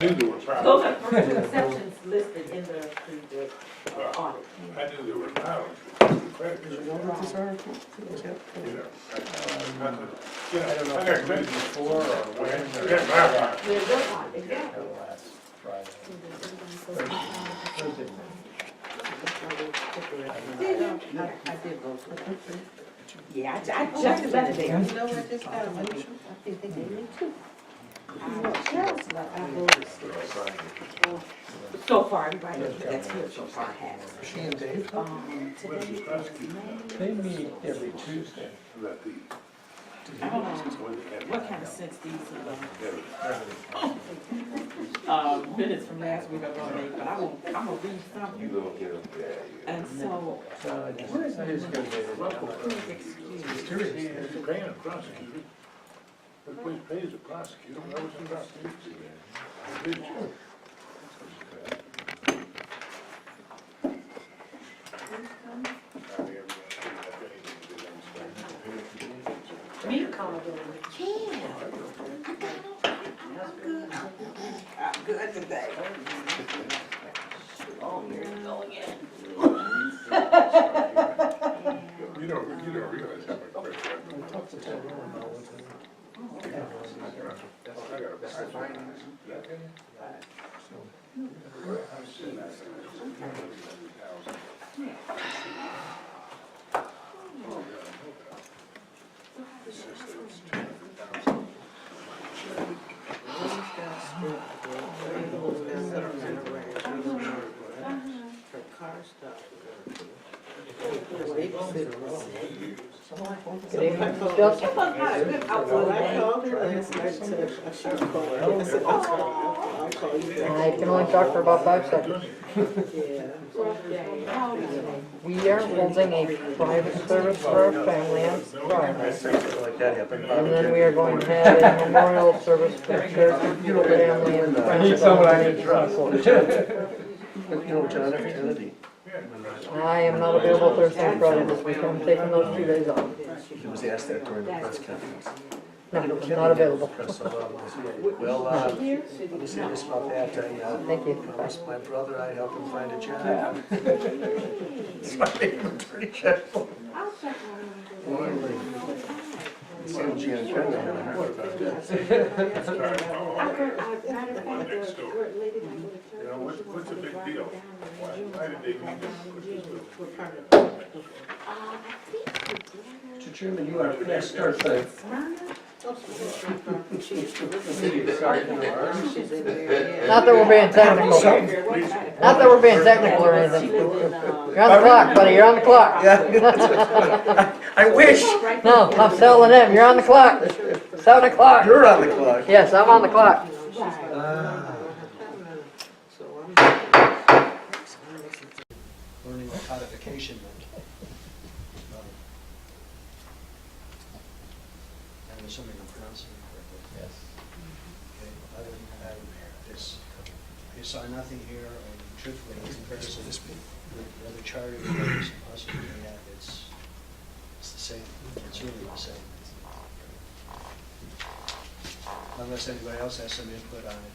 I knew there were problems. Those are first two exceptions listed in the audit. I knew there were problems with the credit card. I don't know if I read it before or when. There's no audit, exactly. Last Friday. I did go through that. Yeah, I just left there. You know what, this got a motion? I think they gave me two. So far, everybody that's here so far has. She and Dave, Today is they meet every Tuesday. That the, I don't know what kind of sense these minutes from last week are gonna make, but I'm gonna read something. And so, I just go there. please excuse me. you're paying a prosecutor. The police pays a prosecutor, that was the prosecutor. Me accountability. Yeah. I'm good today. Oh, here you go again. You don't realize how much pressure I've been under. I got a Good evening, Mr. Johnson. Well, I called her last night to, I should have called her. I said, I'll call you back. I can only talk for about 5 seconds. Yeah. We are holding a private service for our family on Friday. And then we are going to have a memorial service for church family and I friends. need someone I can trust. I am not available Thursday and Friday this week. I'm taking those 2 days off. He was asked that during the press conference. No, I'm not available. Well, let me say this about that. Thank you. Promised my brother I'd help him find a job. It's my favorite attorney general. Sam Giancarlo. next door. You know, what's the big deal? Why did they need to put this bill? Mr. Chairman, you are next start the Not that we're being technical. Not that we're being technical or anything. You're on the clock, buddy. You're on the clock. Yeah. I wish. No, I'm telling them. You're on the clock. 7 o'clock. You're on the clock. Yes, I'm on the clock. Learning what codification meant. I'm assuming I'm pronouncing it correctly. Yes. Okay, other than that, I saw nothing here, and truthfully, in comparison with the other charter reports and us looking at, it's the same. It's really the same. Unless anybody else has some input on it.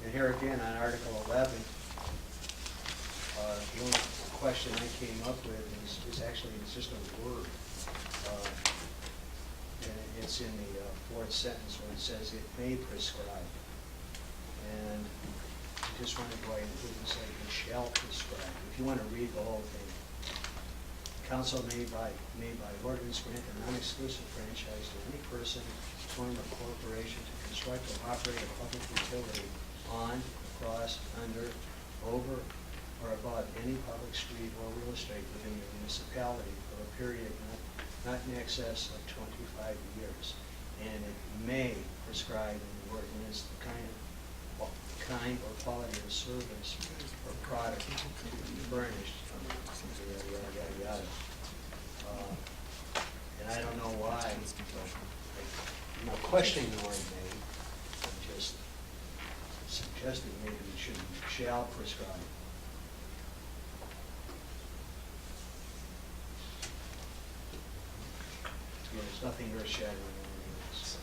And here again, on Article 11, the only question I came up with is actually, it's just a word. And it's in the fourth sentence where it says it may prescribe. And I just wondered why it didn't say it shall prescribe. If you want to read the whole thing. Council may by ordinance grant a non-exclusive franchise to any person, form or corporation to construct or operate a public utility on, across, under, over, or above any public street or real estate within the municipality for a period not in excess of 25 years. And it may prescribe in the ordinance the kind or quality of service or product to be furnished, yada, yada, yada. And I don't know why, I'm not questioning the word may, I'm just suggesting maybe we shall prescribe. There's nothing earth shattering in any of this.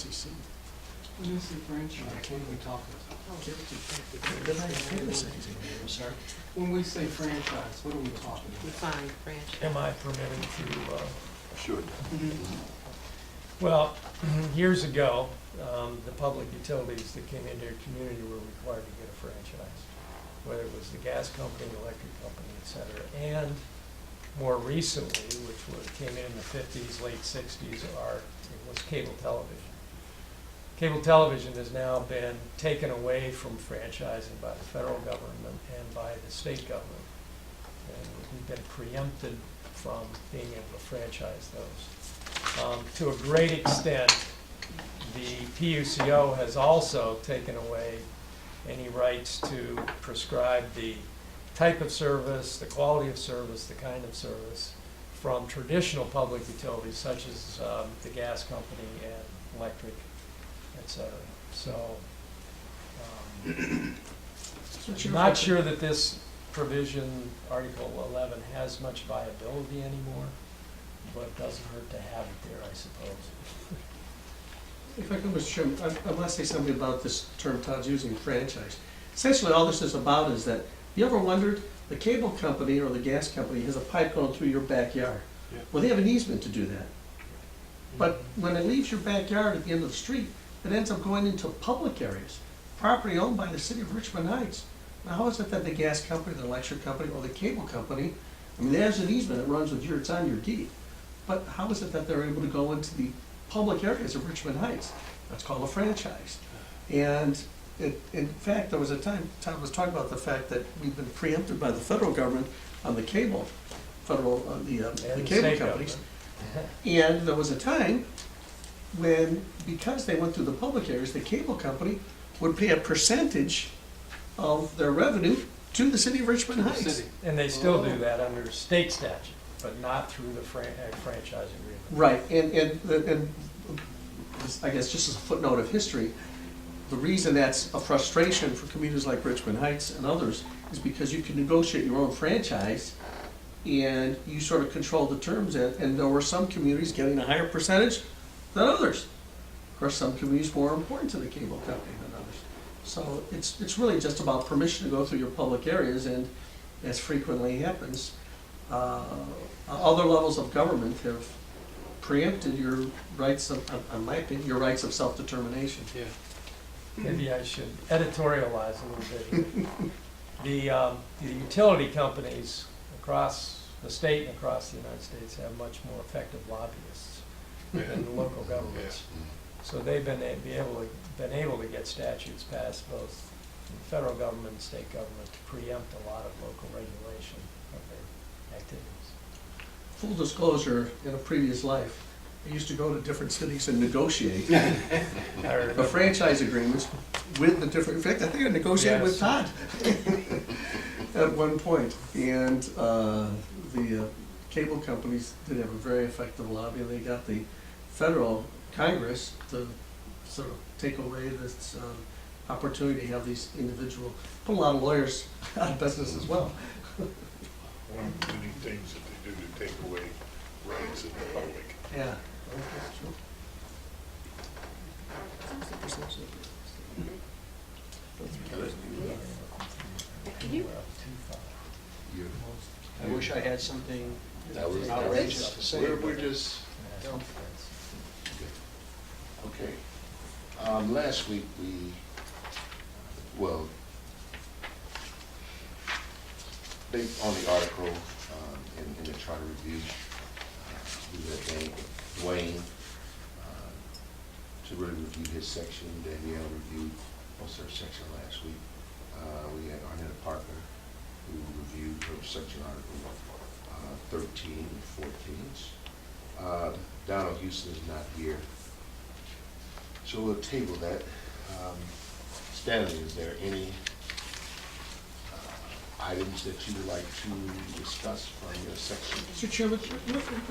FCC. What is the franchise? What are we talking I'm sorry? When we say franchise, what are we talking about? Define franchise. Am I permitted to, Should. well, years ago, the public utilities that came into your community were required to get a franchise, whether it was the gas company, electric company, et cetera. And more recently, came in the 50s, late 60s, it was cable television. Cable television has now been taken away from franchising by the federal government and by the state government. And we've been preempted from being able to franchise those. To a great extent, the PUCO has also taken away any rights to prescribe the type of service, the quality of service, the kind of service from traditional public utilities such as the gas company and electric, et cetera. So, I'm not sure that this provision, Article 11, has much viability anymore, but it doesn't hurt to have it there, I suppose. If I could, Mr. Chairman, I want to say something about this term Todd's using, franchise. Essentially, all this is about is that, you ever wondered, the cable company or the gas company has a pipe going through your backyard. Yeah. Well, they have an easement to do that. But when it leaves your backyard at the end of the street, it ends up going into public areas, property owned by the city of Richmond Heights. Now, how is it that the gas company, the electric company, or the cable company, I mean, there's an easement, it runs with it's on your deed. But how is it that they're able to go into the public areas of Richmond Heights? That's called a franchise. And in fact, there was a time, Todd was talking about the fact that we've been preempted by the federal government on the cable, the cable companies. And there was a time when, because they went through the public areas, the cable company would pay a percentage of their revenue to the city of Richmond Heights. And they still do that under state statute, but not through the franchise agreement. Right, and I guess just as a footnote of history, the reason that's a frustration for communities like Richmond Heights and others is because you can negotiate your own franchise and you sort of control the terms, and there were some communities getting a higher percentage than others. Of course, some communities more important to the cable company than others. So it's really just about permission to go through your public areas, and as frequently happens, other levels of government have preempted your rights of, in my opinion, your rights of self-determination. Yeah. Maybe I should editorialize a little bit here. The utility companies across the state and across the United States have much more effective lobbyists than the local governments. So they've been able to get statutes passed both from the federal government and state government to preempt a lot of local regulation of their activities. Full disclosure, in a previous life, I used to go to different cities and negotiate the franchise agreements with the different, in fact, I think I negotiated with Todd at one point. And the cable companies did have a very effective lobby, and they got the federal Congress to sort of take away this opportunity to have these individual, put a lot of lawyers out of business as well. One of the many things that they do to take away rights in the public. Yeah. I wish I had something That was outrageous to say. We're just, okay. Last week based on the article in the charter review, we had Dwayne to really review his section. Danielle reviewed most of her section last week. We had Arnetta Parker, who reviewed her section article 13 and 14. Donald Houston is not here, so we'll table that. Stanley, is there any items that you would like to discuss from your section? Mr. Chairman,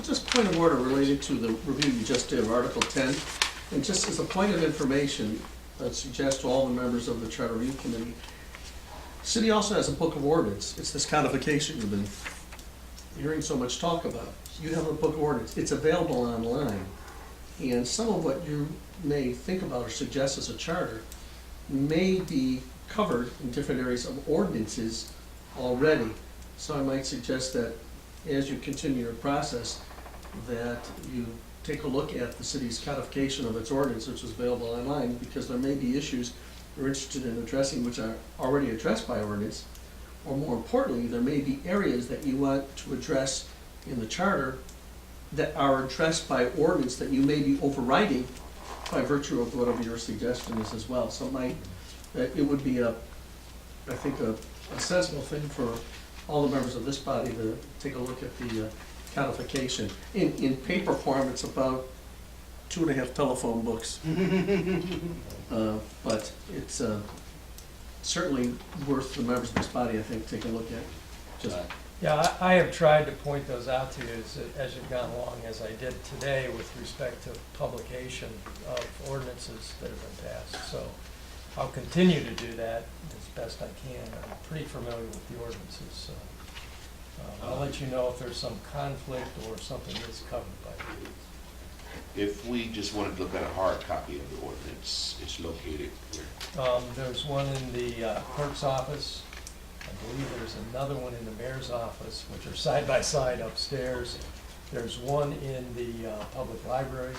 just point of order related to the review you just did of Article 10. And just as a point of information, I'd suggest to all the members of the Charter Review Committee, the city also has a book of ordinance. It's this codification you've been hearing so much talk about. You have a book of ordinance. It's available online. And some of what you may think about or suggest as a charter may be covered in different areas of ordinances already. So I might suggest that as you continue your process, that you take a look at the city's codification of its ordinance, which is available online, because there may be issues you're interested in addressing which are already addressed by ordinance, or more importantly, there may be areas that you want to address in the charter that are addressed by ordinance that you may be overriding by virtue of whatever your suggestion is as well. So it would be I think a sensible thing for all the members of this body to take a look at the codification. In paper form, it's about 2.5 telephone books. But it's certainly worth the members of this body, I think, taking a look at. Just Yeah, I have tried to point those out to you as you've gone along, as I did today with respect to publication of ordinances that have been passed. So I'll continue to do that as best I can. I'm pretty familiar with the ordinances, so I'll let you know if there's some conflict or something that's covered by it. If we just wanted to look at a hard copy of the ordinance, it's located where? There's one in the clerk's office. I believe there's another one in the mayor's office, which are side by side upstairs. There's one in the public library,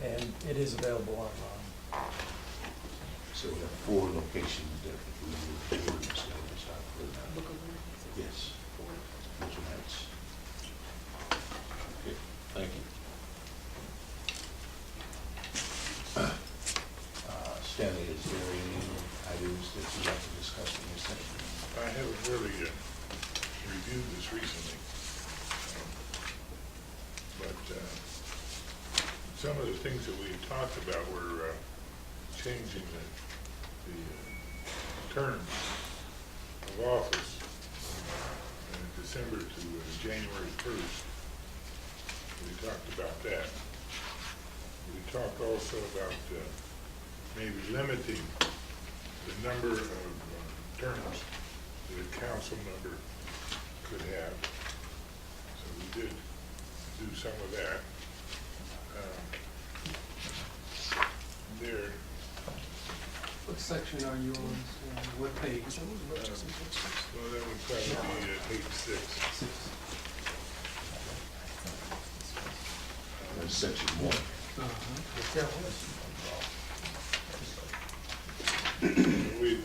and it is available online. So we have 4 locations that we will do this. Yes. Richmond Heights. Okay, thank you. Stanley, is there any items that you'd like to discuss in this section? I haven't really reviewed this recently, but some of the things that we had talked about were changing the terms of office in December to January 1st. We talked about that. We talked also about maybe limiting the number of terms that a council member could have. So we did do some of that. There. What section are you on? What page? Well, that would probably be page 6. That's section 1. We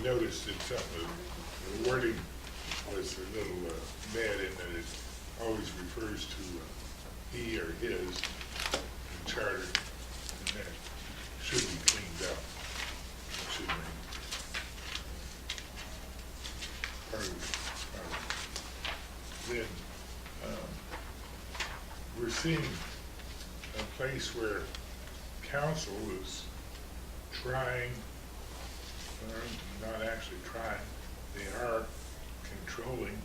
noticed that some of the wording was a little bad in that it always refers to he or his in charter, and that should be cleaned up. It should be part of it. Then we're seeing a place where council is trying, or not actually trying, they are controlling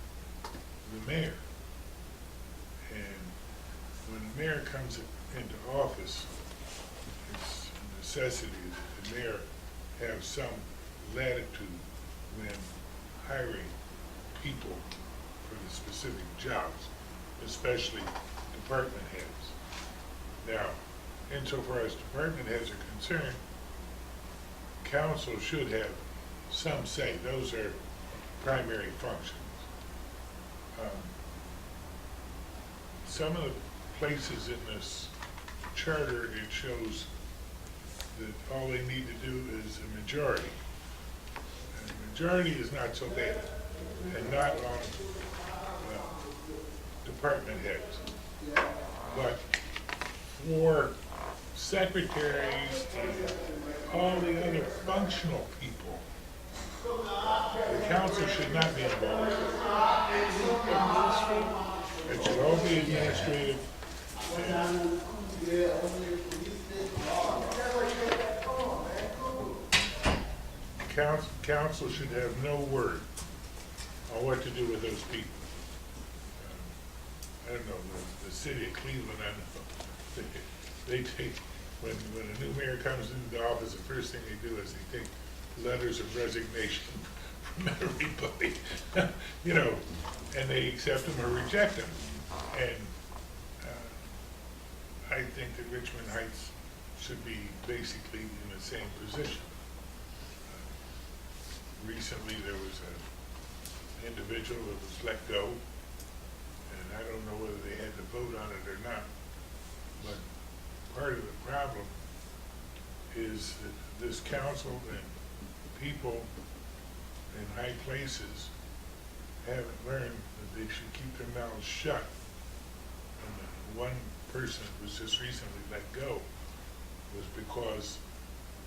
the mayor. And when the mayor comes into office, it's a necessity that the mayor have some latitude when hiring people for the specific jobs, especially department heads. Now, insofar as department heads are concerned, council should have some say. Those are primary functions. Some of the places in this charter, it shows that all they need to do is a majority. And a majority is not so bad, and not on department heads. But for secretaries and all the other functional people, the council should not be involved. It should all be administrative. Council should have no word on what to do with those people. I don't know, the city of Cleveland, I know, they take, when a new mayor comes into the office, the first thing they do is they take letters of resignation from everybody, you know, and they accept them or reject them. And I think that Richmond Heights should be basically in the same position. Recently, there was an individual that was let go, and I don't know whether they had to vote on it or not, but part of the problem is that this council and people in high places haven't learned that they should keep their mouths shut. And one person that was just recently let go was because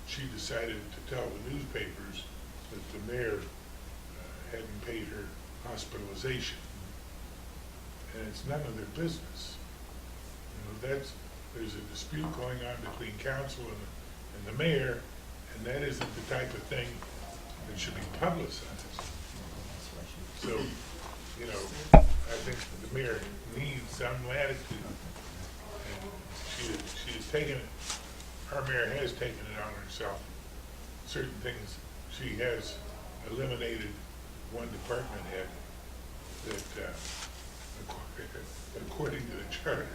she decided to tell the newspapers that the mayor hadn't paid her hospitalization. And it's none of their business. You know, there's a dispute going on between council and the mayor, and that isn't the type of thing that should be publicized. So, you know, I think the mayor needs some latitude. And she has taken it, our mayor has taken it on herself. Certain things, she has eliminated one department head that, according to the charter,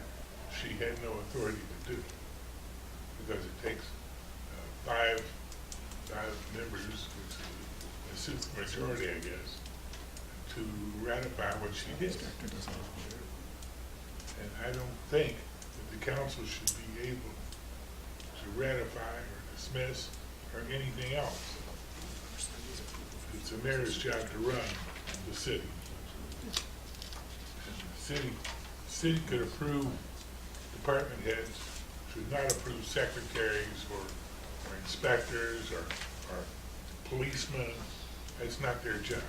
she had no authority to do, because it takes five members, which is a supermajority, I guess, to ratify what she did. And I don't think that the council should be able to ratify or dismiss or anything else. It's the mayor's job to run the city. And the city could approve department heads, should not approve secretaries or inspectors or policemen. It's not their job.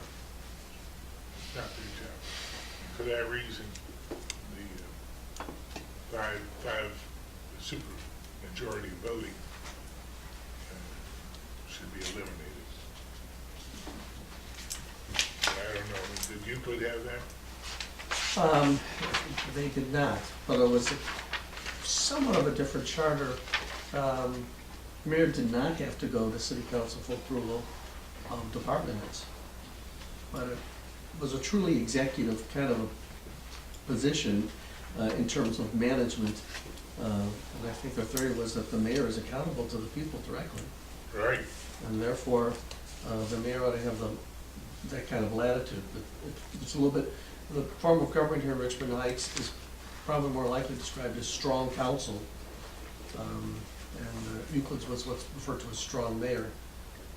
It's not their job. For that reason, the five super majority voting should be eliminated. I don't know, did Euclid have that? They did not, but it was somewhat of a different charter. Mayor did not have to go to city council for approval of department heads. But it was a truly executive kind of a position in terms of management. And I think the theory was that the mayor is accountable to the people directly. Right. And therefore, the mayor ought to have that kind of latitude. But it's a little bit, the form of government here in Richmond Heights is probably more likely described as strong council. And Euclid's was what's referred to as strong mayor.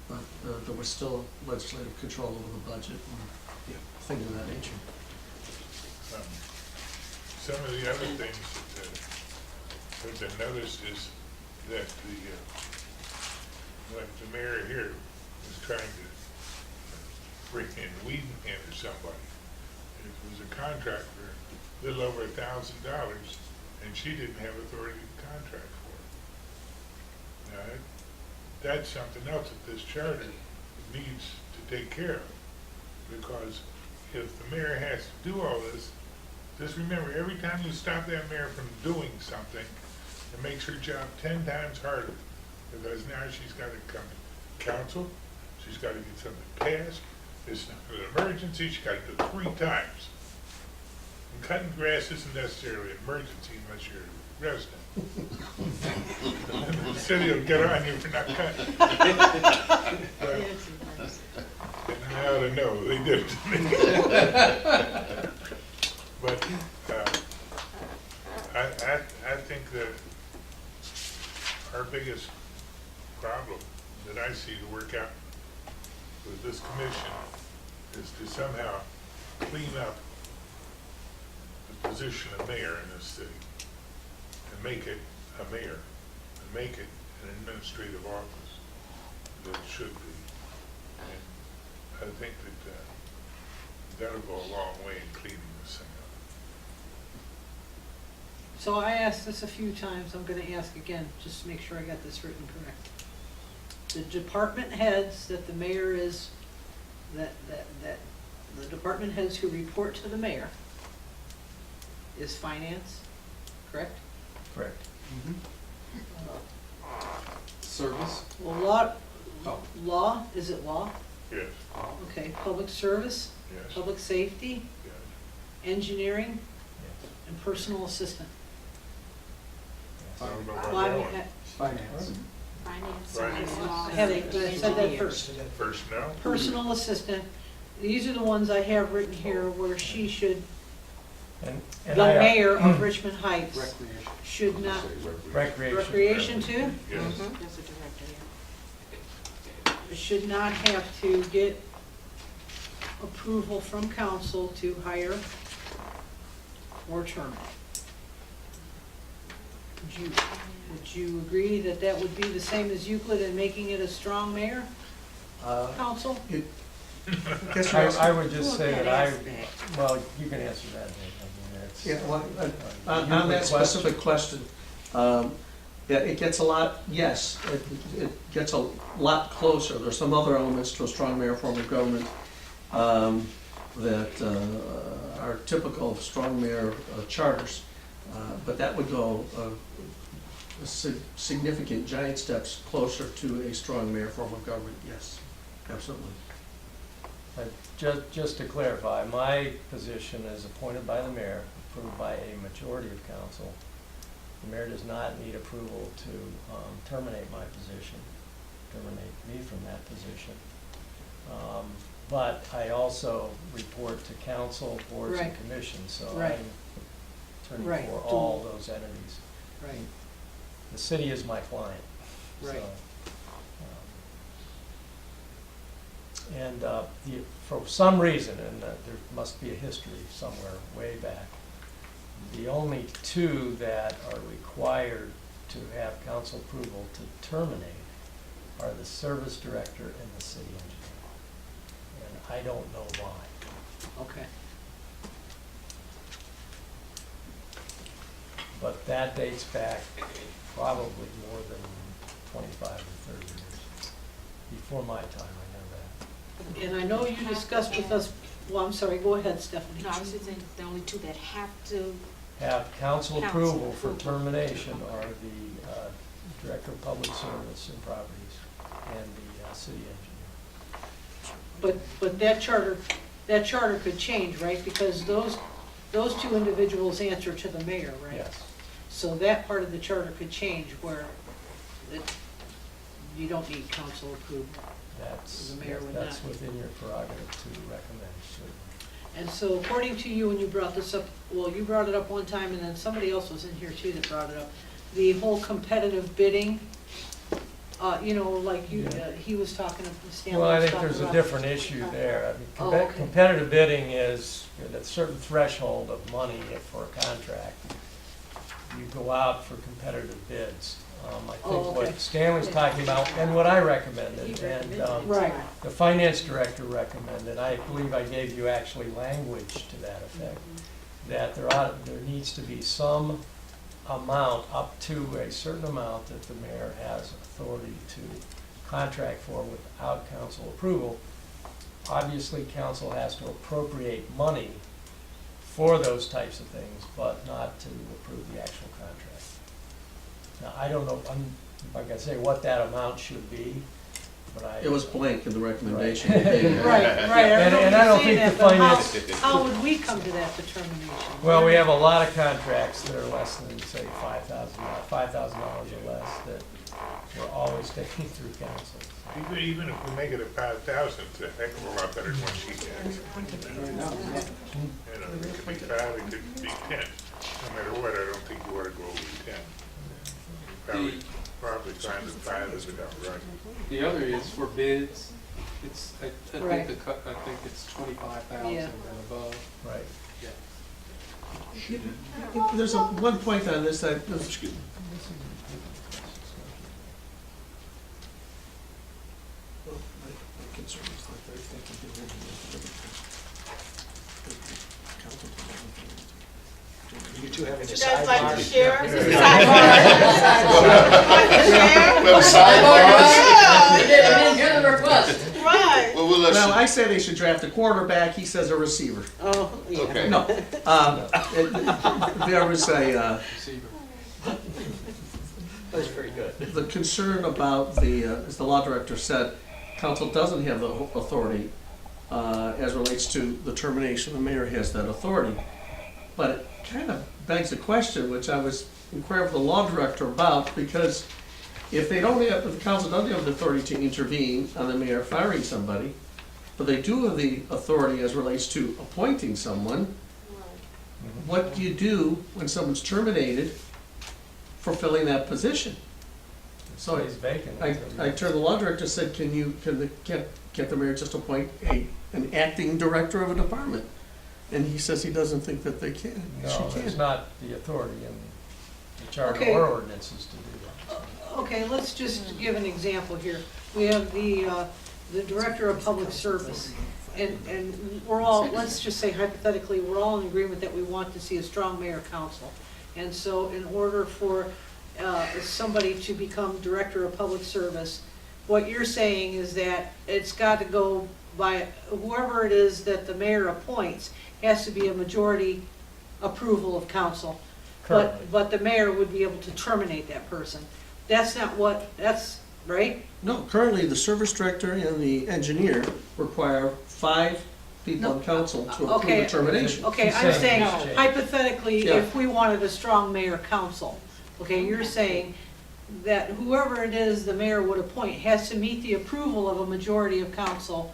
But there was still legislative control over the budget and things of that nature. Some of the other things that have been noticed is that the mayor here was trying to bring in Headen or somebody. It was a contract for a little over $1,000, and she didn't have authority to contract for it. Now, that's something else that this charter needs to take care of, because if the mayor has to do all this, just remember, every time you stop that mayor from doing something, it makes her job 10 times harder, because now she's got to come to council, she's got to get something passed, it's not an emergency, she's got to do it 3 times. And cutting grass isn't necessarily an emergency unless you're a resident. The city will get on you for not cutting. And I ought to know, they did it to me. But I think that our biggest problem that I see to work out with this commission is to somehow clean up the position of mayor in this city and make it a mayor and make it an administrative office that it should be. And I think that that'll go a long way in cleaning this thing up. So I asked this a few times, I'm gonna ask again, just to make sure I got this written correct. The department heads that the mayor is, that the department heads who report to the mayor is finance, correct? Correct. Service? Well, Oh. law, is it law? Yes, Okay, public service, yes, public safety, yes. engineering, Yes. and personal assistant. Yes. I don't know Well, I about mean, that Finance. I had it, I said that first. one. Personnel? Personal assistant, these are the ones I have written here where she should, And the I, mayor of Richmond Heights Recreation. should not, recreation. recreation too? Yes. Should not have to get approval from council to hire or terminate. Would you agree that that would be the same as Euclid and making it a strong mayor, council? I guess you're I asking- would just say that well, you can answer that, Dave. I mean, it's. Yeah, well, on Euclid that specific question, yeah, it gets a lot, yes, it gets a lot closer. There's some other elements to a strong mayor form of government that are typical of strong mayor charters, but that would go significant giant steps closer to a strong mayor form of government, yes, absolutely. Just to clarify, my position is appointed by the mayor, approved by a majority of council. The mayor does not need approval to terminate my position, terminate me from that position. But I also report to council, boards, and Right. commissions, so Right. I'm attorney Right. for all those entities. Right. The city is my client, so. Right. And for some reason, and there must be a history somewhere way back, the only two that are required to have council approval to terminate are the service director and the city engineer. And I don't know why, Okay. but that dates back probably more than 25 or 30 years. Before my time, I know that. And I know you discussed with us, well, I'm sorry, go ahead, Stephanie. No, I was just saying, the only two that have to, Have council Council approval for approval. termination are the Director of Public Service and Properties and the city engineer. But that charter could change, right? Because those two individuals answer to the mayor, right? Yes, So that part of the charter could change where you don't need council approval. that's The mayor would that's not. within your prerogative to recommend, certainly. And so according to you, when you brought this up, well, you brought it up one time, and then somebody else was in here too that brought it up, the whole competitive bidding, like you, Yeah. he was talking, Stanley Well, I was think talking there's a about- different issue there. I mean, Oh, okay. competitive bidding is at a certain threshold of money for a contract. You go out for competitive bids. I Oh, think okay. what Stanley's talking about, and what I recommended, and Right. the finance director recommended, I believe I gave you actually language to that effect, that there needs to be some amount, up to a certain amount, that the mayor has authority to contract for without council approval. Obviously, council has to appropriate money for those types of things, but not to approve the actual contract. Now, I don't know, like I say, what that amount should be, but I. It was blank in the recommendation. Right, And I don't think the finance. How would we come to that determination? Well, we have a lot of contracts that are less than, say, $5,000 or less, that we're always taking through council. Even if we make it a 5,000, it's a heck of a lot better than what she has. It could be 5, it could be 10. No matter what, I don't think you ought to go over 10. Probably find that 5 is about right. The other is for bids, it's, I Right. think I think it's 25,000 Yeah. and above. Right. There's one point on this that, You two having a you guys like to sidebar? share? Here's the request. Right. Well, we'll let well, you. I say they should draft a quarterback, he says a receiver. Oh, yeah. Okay. No, there was a, Receiver. That's very good. the concern about as the law director said, council doesn't have the authority as relates to the termination. The mayor has that authority. But it kind of begs the question, which I was inquiring with the law director about, because if they don't have, if the council doesn't have the authority to intervene on the mayor firing somebody, but they do have the authority as relates to appointing someone, what do you do when someone's terminated for filling that position? So Stays vacant. I turned to the law director and said, can't the mayor just appoint an acting director of a department? And he says he doesn't think that they can. No, She there's can. not the authority in the charter Okay. or ordinances to do that. Okay, let's just give an example here. We have the Director of Public Service, and we're all, let's just say hypothetically, we're all in agreement that we want to see a strong mayor council. And so in order for somebody to become Director of Public Service, what you're saying is that it's got to go by whoever it is that the mayor appoints, has to be a majority approval of council. Currently. But the mayor would be able to terminate that person. That's not what, that's, right? No, currently the service director and the engineer require 5 people on council to approve Okay. the termination. Okay, She's I'm saying saying no. hypothetically, Yeah. if we wanted a strong mayor council, okay, you're saying that whoever it is the mayor would appoint has to meet the approval of a majority of council,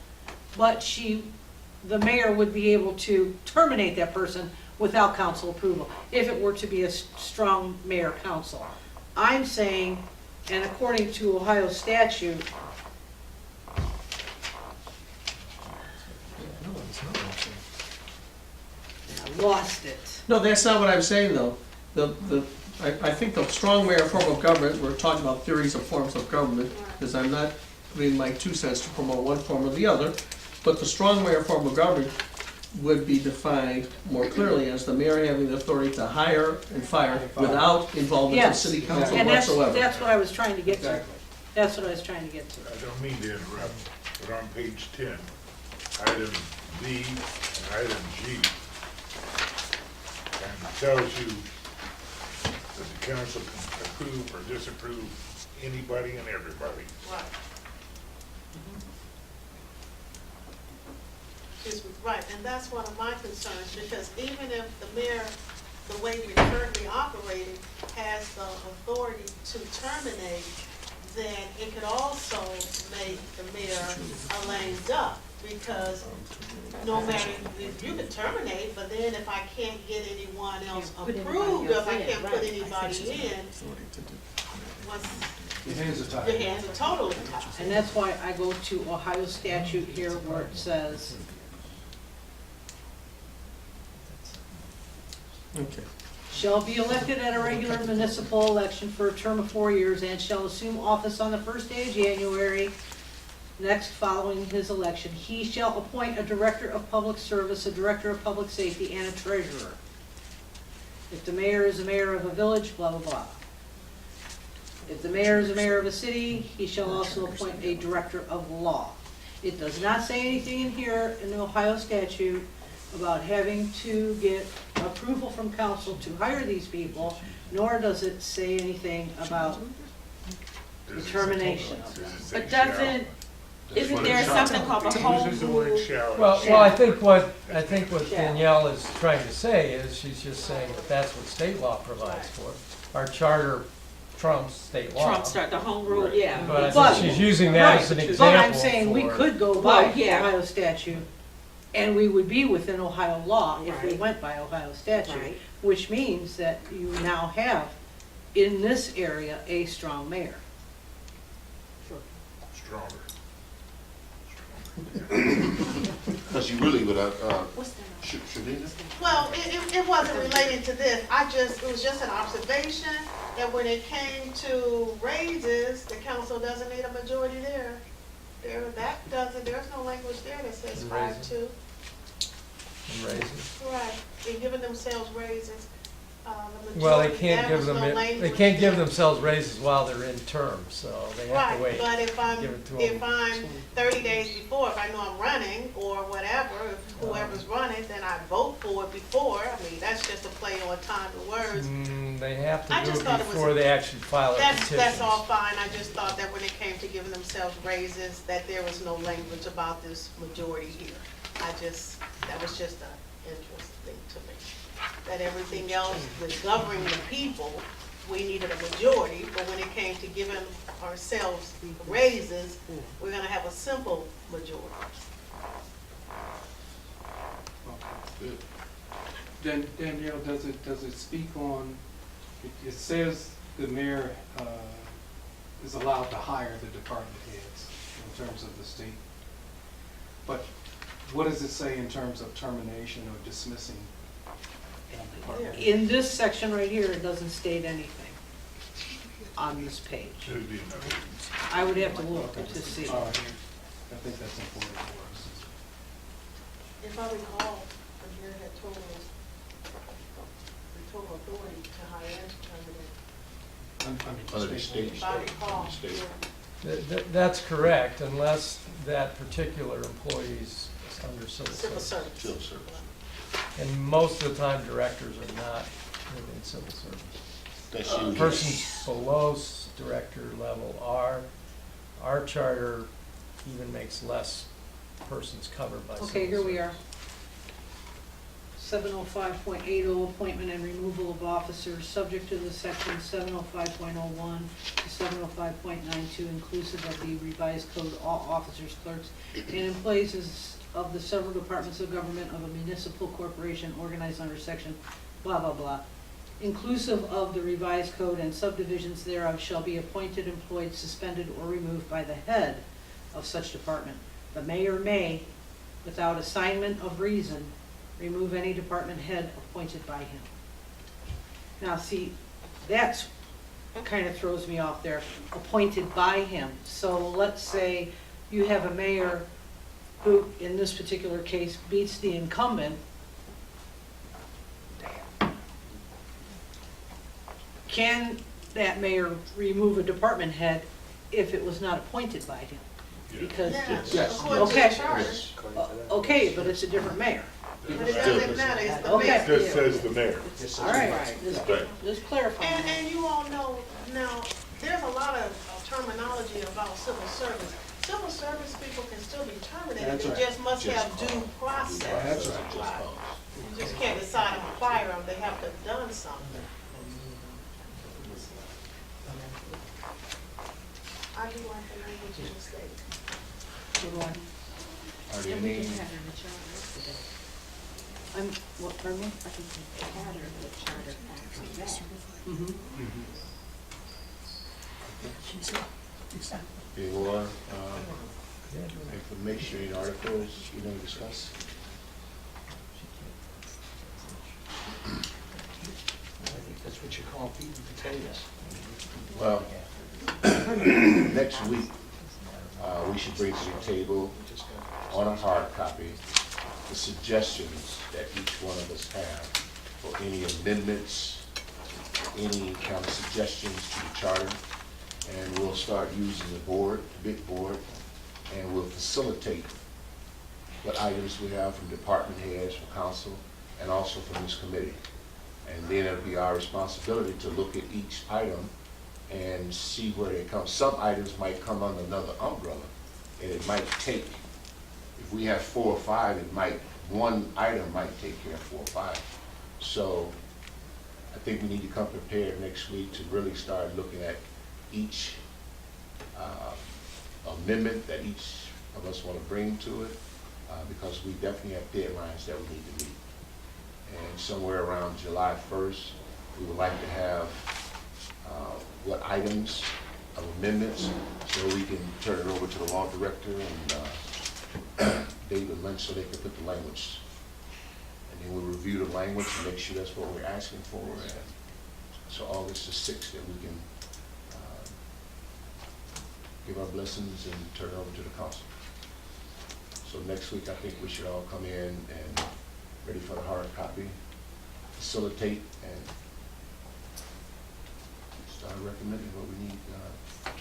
but the mayor would be able to terminate that person without council approval, if it were to be a strong mayor council. I'm saying, and according to Ohio statute, I lost it. No, that's not what I'm saying, though. I think the strong mayor form of government, we're talking about theories of forms of government, because I'm not putting my 2 cents to promote one form or the other, but the strong mayor form of government would be defined more clearly as the mayor having the authority to hire and fire without involvement of Yes, city council and whatsoever. that's what I was trying to get to. Exactly. That's what I was trying to get to. I don't mean to interrupt, but on page 10, item B and item G, and it tells you that the council can approve or disapprove anybody and everybody. Right. Excuse me, right, and that's one of my concerns, because even if the mayor, the way we're currently operating, has the authority to terminate, then it could also make the mayor a lame duck, because no matter, you can terminate, but then if I can't get anyone else approved, or if I can't put anybody in, what's, Your hands are tied. your hands are totally tied. And that's why I go to Ohio statute here where it says, Okay. shall be elected at a regular municipal election for a term of 4 years and shall assume office on the first day of January next following his election. He shall appoint a director of public service, a director of public safety, and a treasurer. If the mayor is a mayor of a village, blah, blah, blah. If the mayor is a mayor of a city, he shall also appoint a director of law. It does not say anything in here in the Ohio statute about having to get approval from council to hire these people, nor does it say anything about Does it say- termination of them. does it say But shall? doesn't, That's isn't what there it sounds something called the It home uses the word rule? shall. Well, I think what Danielle is trying to say is, she's just saying that that's what state law provides for. Our charter trumps state law. Trump start the home rule, yeah. But I But- think she's using that as an Right, example but I'm saying we for- could go by Well, yeah. Ohio statute, and we would be within Ohio law if we Right. went by Ohio statute, Right. which means that you now have, in this area, a strong mayor. Stronger. Because you really would, What's that? Shanita? Well, it wasn't related to this, it was just an observation that when it came to raises, the council doesn't need a majority there. There's no language there that says In 5-2. and raises. Right, they're giving themselves raises. The Well, they majority, can't there give was them, no they language can't give there. themselves raises while they're in term, so they have to Right, wait. but if I'm, Give it to if 'em. I'm 30 days before, if I know I'm running or whatever, if whoever's running, then I vote for it before. I mean, that's just a play on time and words. They have I to do just it thought it was- before they actually file a petition. That's all fine, I just thought that when it came to giving themselves raises, that there was no language about this majority here. That was just an interesting thing to me. that everything else, with governing the people, we needed a majority, but when it came to giving ourselves raises, we're gonna have a simple majority. Good. Danielle, does it speak on, it says the mayor is allowed to hire the department heads in terms of the state. But what does it say in terms of termination or dismissing department heads? In this section right here, it doesn't state anything on this page. It would be another. I would have to look to see. All right. I think that's important for us. If I recall, the mayor had told us the total authority to hire and terminate. Under the state, If I recall, under the state. yeah. That's correct, unless that particular employee's under civil Civil service. service. Civil service. And most of the time, directors are not within civil service. That's usually. Persons below director level are. Our charter even makes less persons covered by civil service. Okay, here we are. 705.80, appointment and removal of officers, subject to the section 705.01 to 705.92, inclusive of the revised code, all officers, clerks, and employees of the several departments of government of a municipal corporation organized under section blah, blah, blah, inclusive of the revised code and subdivisions thereof, shall be appointed, employed, suspended, or removed by the head of such department. The mayor may, without assignment of reason, remove any department head appointed by him. Now, see, that's kind of throws me off there, appointed by him. So let's say you have a mayor who, in this particular case, beats the incumbent. Can that mayor remove a department head if it was not appointed by him? Yeah. Because, Yes. According to the Okay. charter. Yes. okay, but it's a different mayor. But it doesn't matter, it's the Okay. mayor. It just says the mayor. All right, just clarify. And you all know, now, there's a lot of terminology about civil service. Civil service people can still be terminated, That's they right. just must have due process. That's right. Just cause. You just can't decide to fire them, they have to have done something. I do like the language in the state. So do I. Are there And we any, can have it in the charter yesterday. I'm, what, pardon me? I think the charter, acts on that. any more, information in articles you want to discuss? I think that's what you call feeding potatoes. Well, next week, we should bring to the table on a hard copy the suggestions that each one of us have for any amendments, any kind of suggestions to the charter. And we'll start using the board, the big board, and we'll facilitate what items we have from department heads, from council, and also from this committee. And then it'll be our responsibility to look at each item and see where they come. Some items might come under another umbrella, and it might take, if we have 4 or 5, one item might take care of 4 or 5. So I think we need to come prepared next week to really start looking at each amendment that each of us want to bring to it, because we definitely have deadlines that we need to meet. And somewhere around July 1st, we would like to have what items of amendments, so we can turn it over to the law director and David Lynch, so they can put the language. And then we'll review the language and make sure that's what we're asking for. And so August the 6th, that we can give our blessings and turn it over to the council. So next week, I think we should all come in and ready for the hard copy, facilitate, and start recommending what we need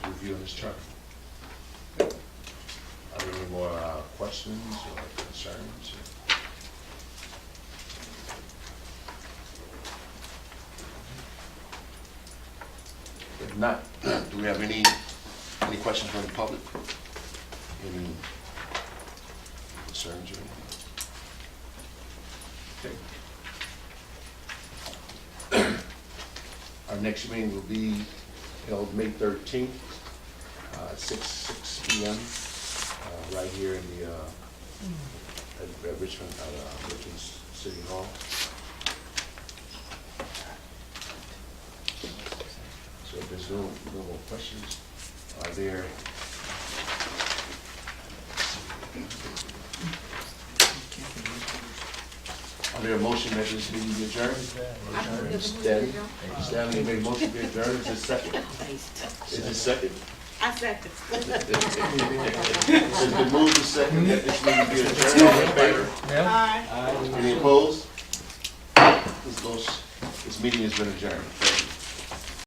to review in this charter. Are there any more questions or concerns? If not, do we have any questions from the public? Any concerns or anything? Okay. Our next meeting will be held May 13th, at 6 p.m., right here in the, at Richmond, Richmond City Hall. So if there's no more questions, are there? Are there a motion that this meeting be adjourned? Stanley made a motion to adjourn, is it second? Is it second? I second. It's been moved to second that this meeting be adjourned, all in favor? Aye. Any opposed? This meeting has been adjourned.